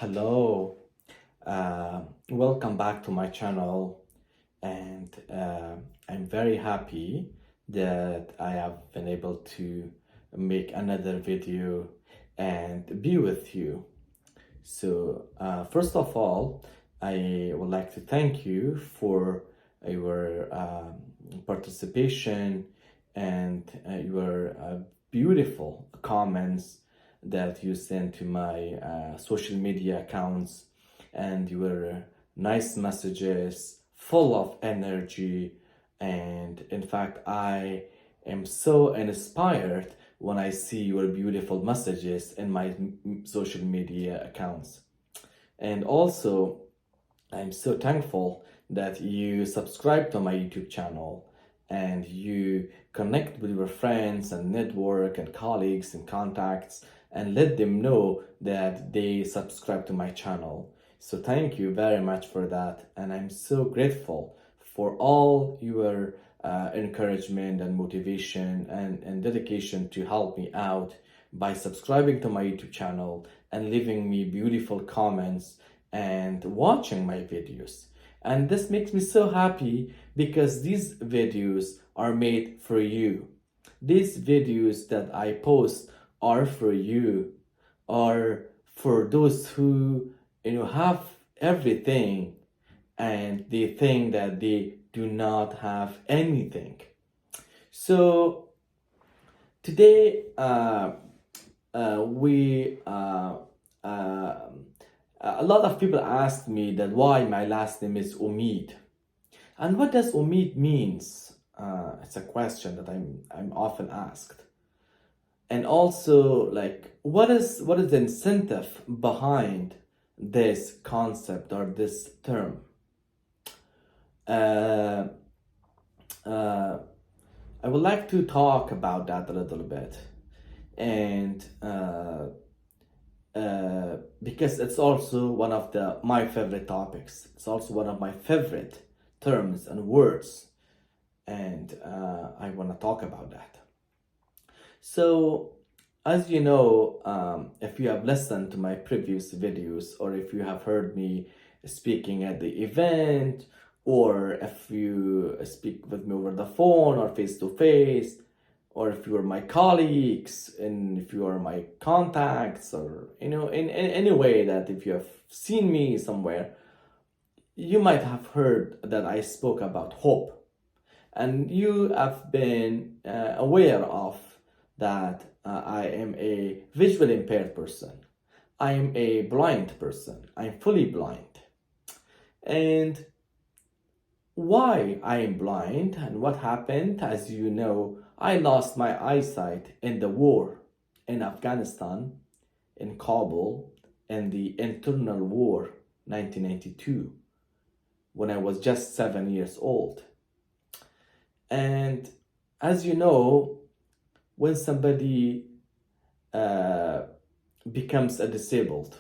Hello, welcome back to my channel, and I'm very happy that I have been able to make another video and be with you. So, first of all, I would like to thank you for your participation and your beautiful comments that you sent to my social media accounts and your nice messages full of energy. And in fact, I am so inspired when I see your beautiful messages in my social media accounts. And also, I'm so thankful that you subscribe to my YouTube channel and you connect with your friends and network and colleagues and contacts and let them know that they subscribe to my channel. So thank you very much for that. And I'm so grateful for all your encouragement and motivation and dedication to help me out by subscribing to my YouTube channel and leaving me beautiful comments and watching my videos. And this makes me so happy because these videos are made for you. These videos that I post are for you, are for those who have everything and they think that they do not have anything. So today we a lot of people ask me that why my last name is Omeed, and what does Omeed means? It's a question that I'm often asked, and also like what is the incentive behind this concept or this term? Uh, uh, I would like to talk about that a little bit, and because it's also one of my favorite topics. It's also one of my favorite terms and words, and I want to talk about that. So, as you know, if you have listened to my previous videos, or if you have heard me speaking at the event, or if you speak with me over the phone or face to face, or if you are my colleagues and if you are my contacts, or in any way that if you have seen me somewhere, you might have heard that I spoke about hope, and you have been aware of that I am a visually impaired person. I am a blind person. I'm fully blind. And why I am blind and what happened, as you know, I lost my eyesight in the war in Afghanistan, in Kabul, in the internal war 1992, when I was just 7 years old. And as you know, when somebody becomes a disabled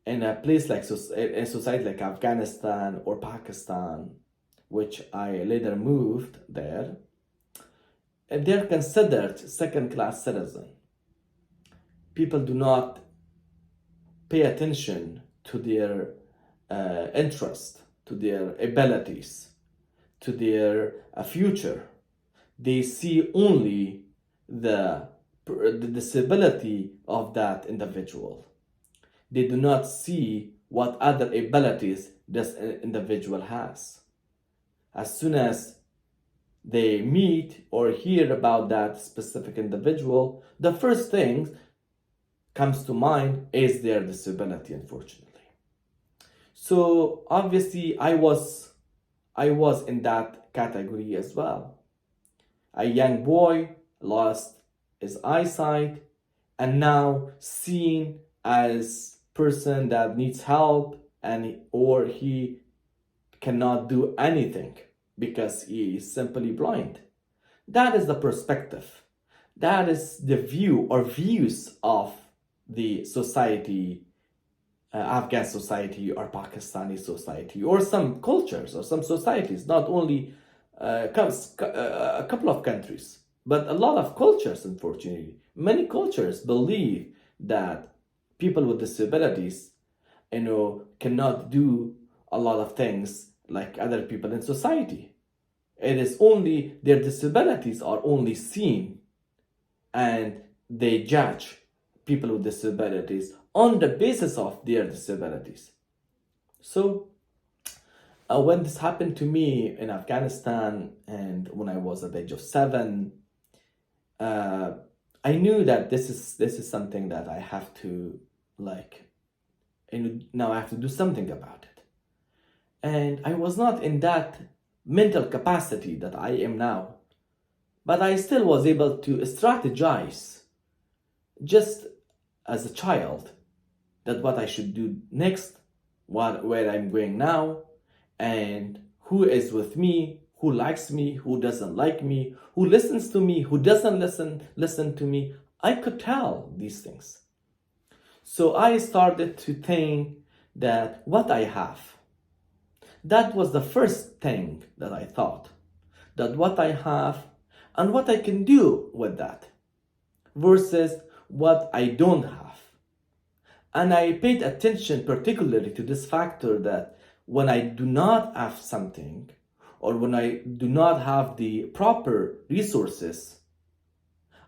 in a place like a society like Afghanistan or Pakistan, which I later moved there, they're considered second-class citizen. People do not pay attention to their interest, to their abilities, to their future. They see only the disability of that individual. They do not see what other abilities this individual has. As soon as they meet or hear about that specific individual, the first thing comes to mind is their disability, unfortunately. So obviously I was in that category as well. A young boy lost his eyesight and now seen as person that needs help, and or he cannot do anything because he is simply blind. That is the perspective. That is the view or views of the society, Afghan society or Pakistani society, or some cultures or some societies, not only a couple of countries, but a lot of cultures, unfortunately. Many cultures believe that people with disabilities cannot do a lot of things like other people in society. It is only their disabilities are only seen, and they judge people with disabilities on the basis of their disabilities. So when this happened to me in Afghanistan, and when I was at the age of 7, I knew that this is something that I have to now I have to do something about it. And I was not in that mental capacity that I am now, but I still was able to strategize just as a child that what I should do next, where I'm going now, and who is with me, who likes me, who doesn't like me, who listens to me, who doesn't listen to me. I could tell these things. So I started to think that what I have, that was the first thing that I thought, that what I have and what I can do with that versus what I don't have. And I paid attention particularly to this factor that when I do not have something, or when I do not have the proper resources,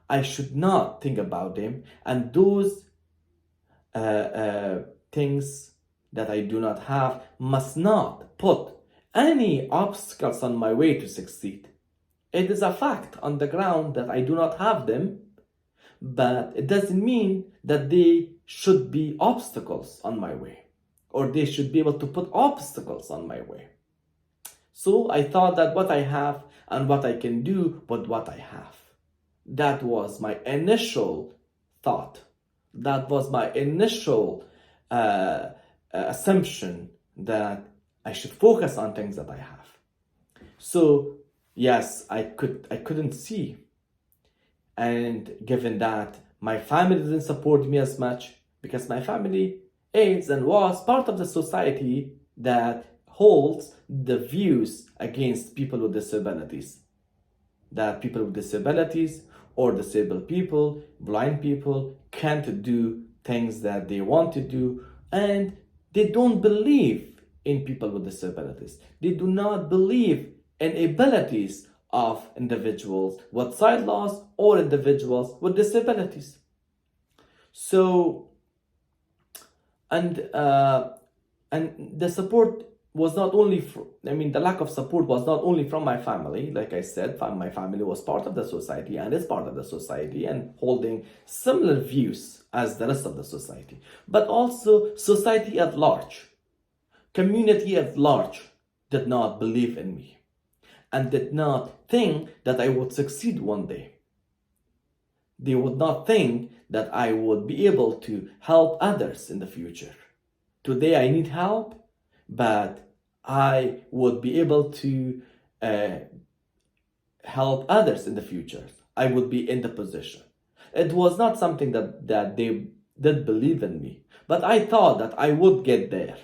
I should not think about them. And those things that I do not have must not put any obstacles on my way to succeed. It is a fact on the ground that I do not have them, but it doesn't mean that they should be obstacles on my way, or they should be able to put obstacles on my way. So I thought that what I have and what I can do with what I have. That was my initial thought. That was my initial assumption that I should focus on things that I have. So yes, I couldn't see. And given that my family didn't support me as much, because my family is and was part of the society that holds the views against people with disabilities. That people with disabilities or disabled people, blind people, can't do things that they want to do, and they don't believe in people with disabilities. They do not believe in abilities of individuals with sight loss or individuals with disabilities. So, and the support was not only the lack of support was not only from my family. Like I said, my family was part of the society and is part of the society and holding similar views as the rest of the society, but also society at large, community at large did not believe in me and did not think that I would succeed one day. They would not think that I would be able to help others in the future. Today I need help, but I would be able to help others in the future. I would be in the position. It was not something that they did believe in me, but I thought that I would get there.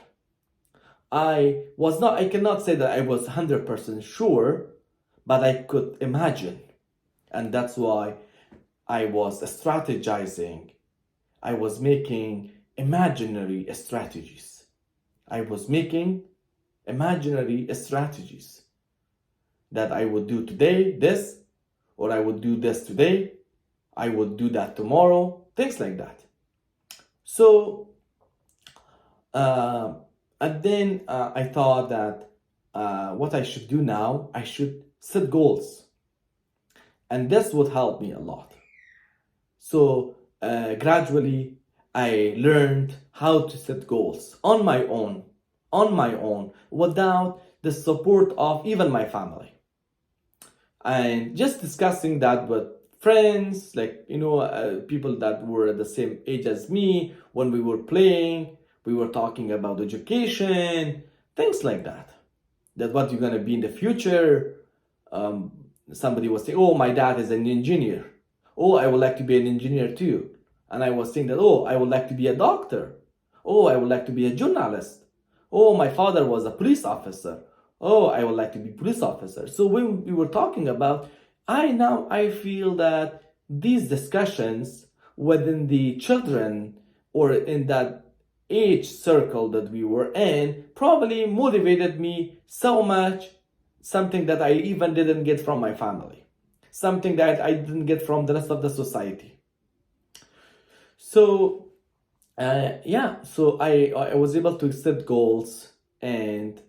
I cannot say that I was 100% sure, but I could imagine. And that's why I was strategizing. I was making imaginary strategies. I was making imaginary strategies that I would do today this, or I would do this today, I would do that tomorrow, things like that. So, and then I thought that what I should do now, I should set goals. And this would help me a lot. So gradually, I learned how to set goals on my own, without the support of even my family. And just discussing that with friends, people that were the same age as me, when we were playing, we were talking about education, things like that. That what you're going to be in the future. Somebody was saying, oh, my dad is an engineer. Oh, I would like to be an engineer too. And I was saying that, oh, I would like to be a doctor. Oh, I would like to be a journalist. Oh, my father was a police officer. Oh, I would like to be a police officer. So when we were talking about, I feel that these discussions within the children or in that each circle that we were in probably motivated me so much, something that I even didn't get from my family, something that I didn't get from the rest of the society. So so I was able to set goals, and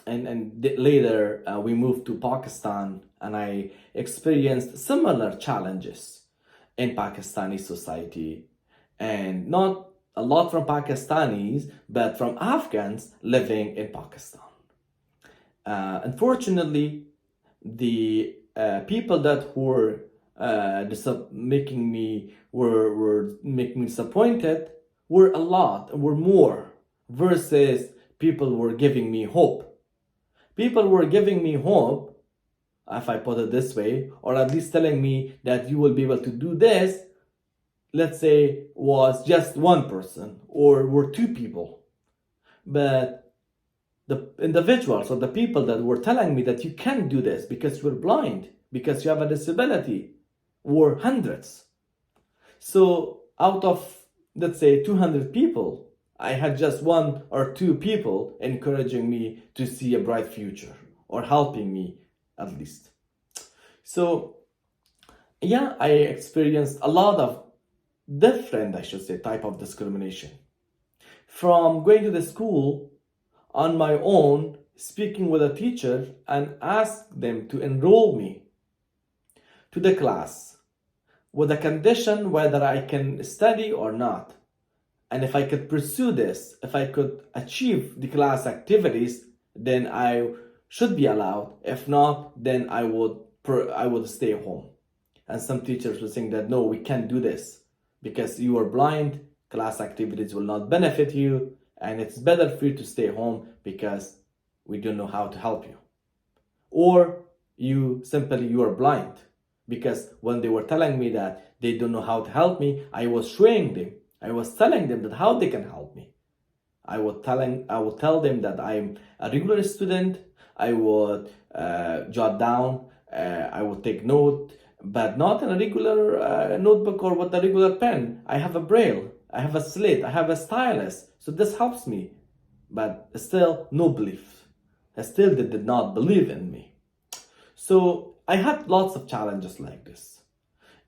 later we moved to Pakistan, and I experienced similar challenges in Pakistani society, and not a lot from Pakistanis, but from Afghans living in Pakistan. Unfortunately, the people that were making me disappointed were more, versus people were giving me hope. People were giving me hope, if I put it this way, or at least telling me that you will be able to do this, let's say, was just one person or were two people. But the individuals or the people that were telling me that you can't do this because you're blind, because you have a disability, were hundreds. So out of, let's say, 200 people, I had just one or two people encouraging me to see a bright future, or helping me at least. So yeah, I experienced a lot of different, I should say, type of discrimination. From going to the school on my own, speaking with a teacher and ask them to enroll me to the class with a condition whether I can study or not. And if I could pursue this, if I could achieve the class activities, then I should be allowed. If not, then I would stay home. And some teachers were saying that, no, we can't do this because you are blind, class activities will not benefit you, and it's better for you to stay home because we don't know how to help you. Or you are blind, because when they were telling me that they don't know how to help me, I was showing them. I was telling them that how they can help me. I would tell them that I'm a regular student. I would jot down. I would take note, but not in a regular notebook or with a regular pen. I have a braille. I have a slate. I have a stylus. So this helps me. But still, no belief. Still, they did not believe in me. So I had lots of challenges like this.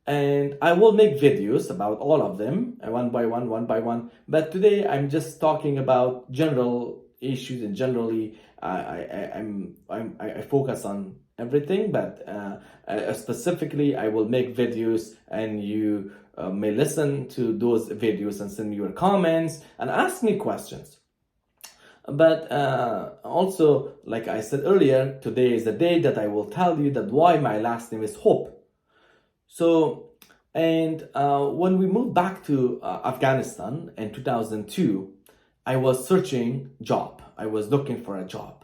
And I will make videos about all of them, one by one. But today I'm just talking about general issues, and generally I focus on everything. But specifically, I will make videos, and you may listen to those videos and send me your comments and ask me questions. But also, like I said earlier, today is the day that I will tell you that why my last name is Hope. So, and when we moved back to Afghanistan in 2002, I was searching job. I was looking for a job.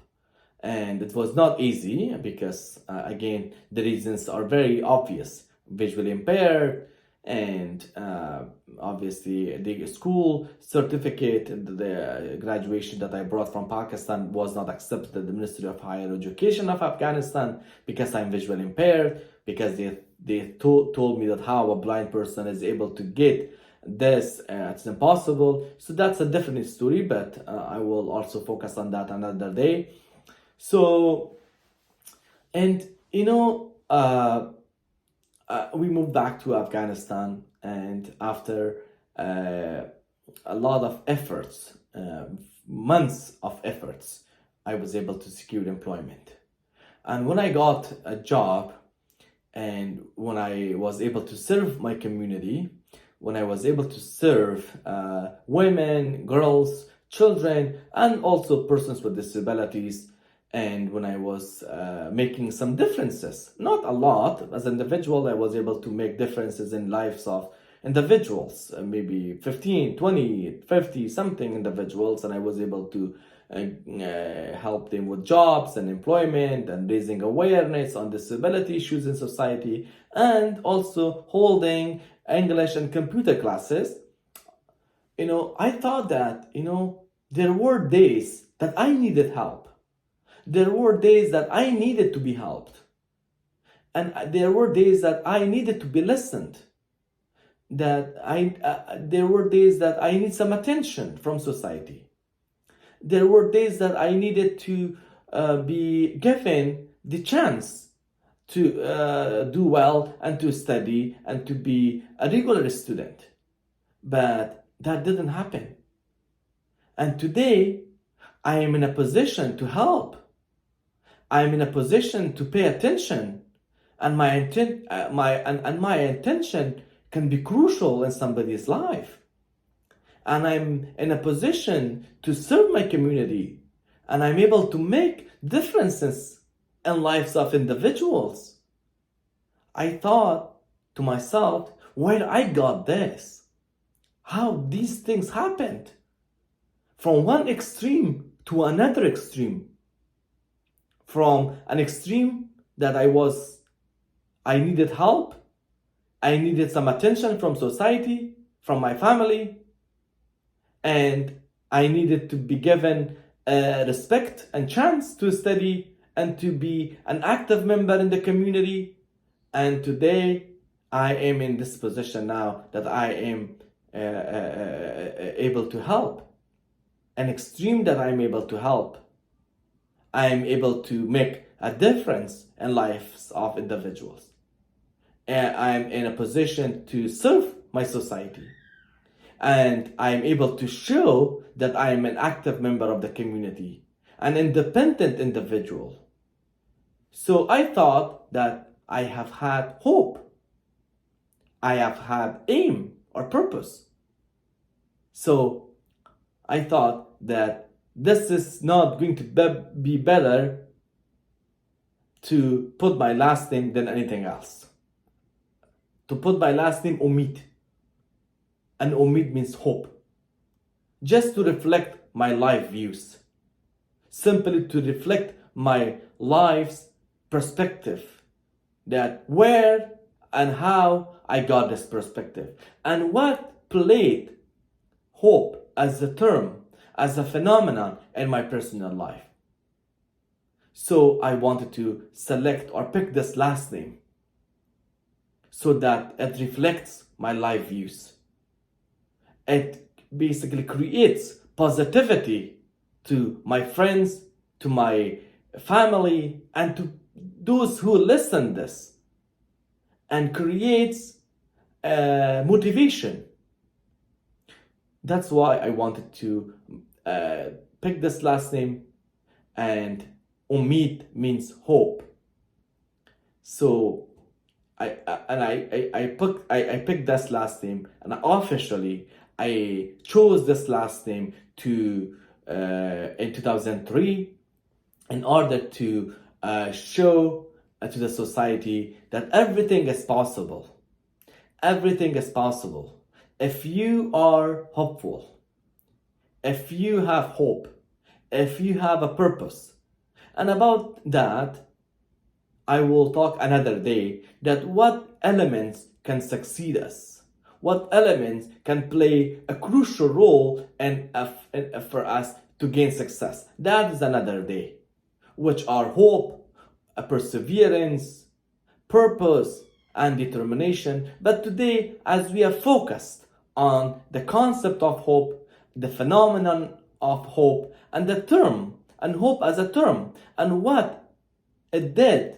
And it was not easy because, again, the reasons are very obvious. Visually impaired, and obviously the school certificate, the graduation that I brought from Pakistan was not accepted at the Ministry of Higher Education of Afghanistan because I'm visually impaired, because they told me that how a blind person is able to get this, it's impossible. So that's a different story, but I will also focus on that another day. So, and we moved back to Afghanistan, and after a lot of efforts, months of efforts, I was able to secure employment. And when I got a job, and when I was able to serve my community, when I was able to serve women, girls, children, and also persons with disabilities, and when I was making some differences, not a lot, as an individual, I was able to make differences in lives of individuals, maybe 15, 20, 50 something individuals, and I was able to help them with jobs and employment and raising awareness on disability issues in society, and also holding English and computer classes. I thought that, there were days that I needed help. There were days that I needed to be helped. And there were days that I needed to be listened. that there were days that I need some attention from society. There were days that I needed to be given the chance to do well and to study and to be a regular student. But that didn't happen. And today, I am in a position to help. I am in a position to pay attention, and my intention can be crucial in somebody's life. And I'm in a position to serve my community, and I'm able to make differences in lives of individuals. I thought to myself, where I got this, how these things happened, from one extreme to another extreme. From an extreme that I needed help, I needed some attention from society, from my family, and I needed to be given respect and chance to study and to be an active member in the community. And today, I am in this position now that I am able to help. An extreme that I'm able to help. I'm able to make a difference in lives of individuals. And I'm in a position to serve my society. And I'm able to show that I am an active member of the community, an independent individual. So I thought that I have had hope. I have had aim or purpose. So I thought that this is not going to be better to put my last name than anything else. To put my last name Omeed. And Omeed means hope. Just to reflect my life views. Simply to reflect my life's perspective. That where and how I got this perspective. And what played hope as a term, as a phenomenon in my personal life. So I wanted to select or pick this last name so that it reflects my life views. It basically creates positivity to my friends, to my family, and to those who listen this, and creates motivation. That's why I wanted to pick this last name, and Omeed means hope. So I picked this last name, and officially I chose this last name to in 2003 in order to show to the society that everything is possible. Everything is possible. If you are hopeful, if you have hope, if you have a purpose. And about that, I will talk another day, that what elements can succeed us, what elements can play a crucial role in for us to gain success. That is another day, which are hope, a perseverance, purpose, and determination. But today, as we are focused on the concept of hope, the phenomenon of hope, and the term, and hope as a term, and what it did,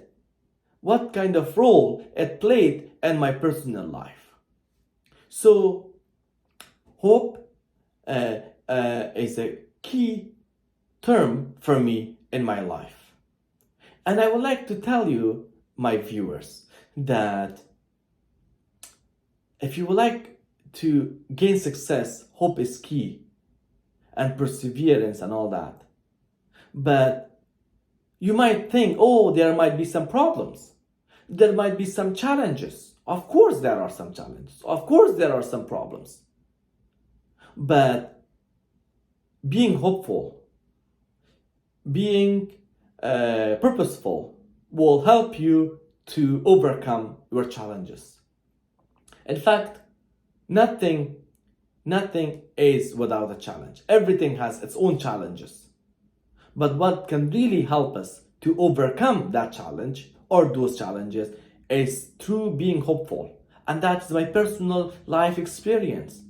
what kind of role it played in my personal life. So, hope is a key term for me in my life. And I would like to tell you, my viewers, that if you would like to gain success, hope is key, and perseverance and all that. But you might think, oh, there might be some problems. There might be some challenges. Of course there are some challenges. Of course there are some problems. But being hopeful, being purposeful will help you to overcome your challenges. In fact, nothing is without a challenge. Everything has its own challenges. But what can really help us to overcome that challenge or those challenges is through being hopeful And that is my personal life experience.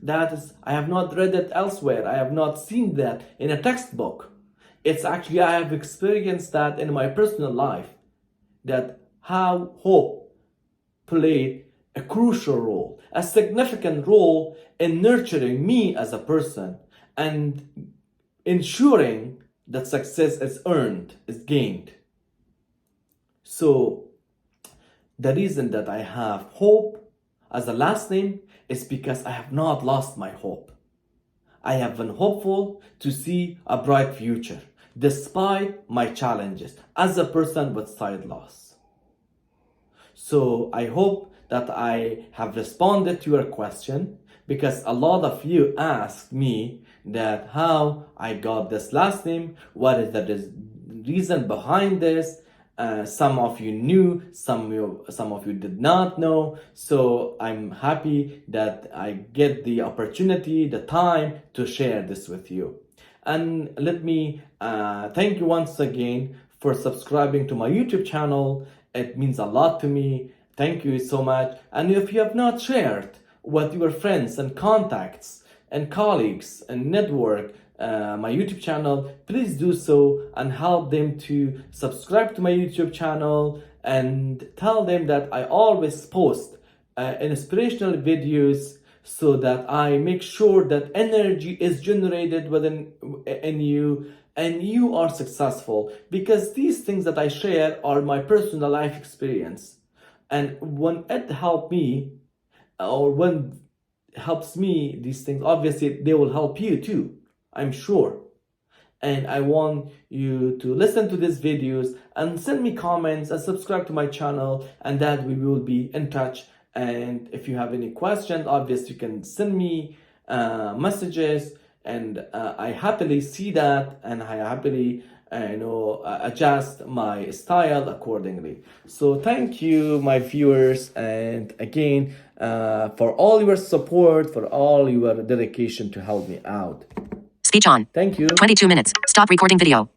That is, I have not read it elsewhere. I have not seen that in a textbook. It's actually, I have experienced that in my personal life, that how hope played a crucial role, a significant role in nurturing me as a person and ensuring that success is earned, is gained. So the reason that I have hope as a last name is because I have not lost my hope. I have been hopeful to see a bright future despite my challenges as a person with sight loss. So I hope that I have responded to your question, because a lot of you asked me that how I got this last name, what is the reason behind this. Some of you knew, some of you did not know. So I'm happy that I get the opportunity, the time to share this with you. And let me thank you once again for subscribing to my YouTube channel. It means a lot to me. Thank you so much. And if you have not shared with your friends and contacts and colleagues and network my YouTube channel, please do so and help them to subscribe to my YouTube channel, and tell them that I always post inspirational videos, so that I make sure that energy is generated in you and you are successful, because these things that I share are my personal life experience. And when it helped me, or when it helps me, these things, obviously they will help you too, I'm sure. And I want you to listen to these videos and send me comments and subscribe to my channel, and that we will be in touch. And if you have any questions, obviously you can send me messages, and I happily see that, and I happily adjust my style accordingly. So thank you, my viewers, and again for all your support, for all your dedication to help me out. Speech on. Thank you. 22 minutes. Stop recording video.